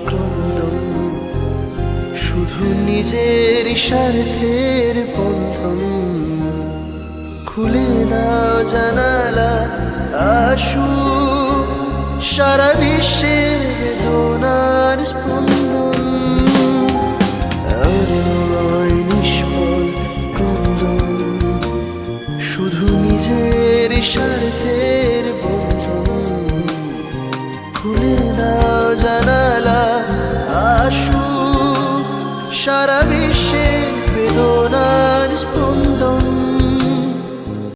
ক্রন্দন, শুধু নিজের স্বার্থের বন্ধন। খুলে দাও জানালা, আসু সারা বিশ্বের বেদনার স্পন্দন। আর নয় নিষ্ফল ক্রন্দন, শুধু নিজের স্বার্থের বন্ধন। খুলে দাও জানালা, আসু সারা বিশ্বের বেদনার স্পন্দন।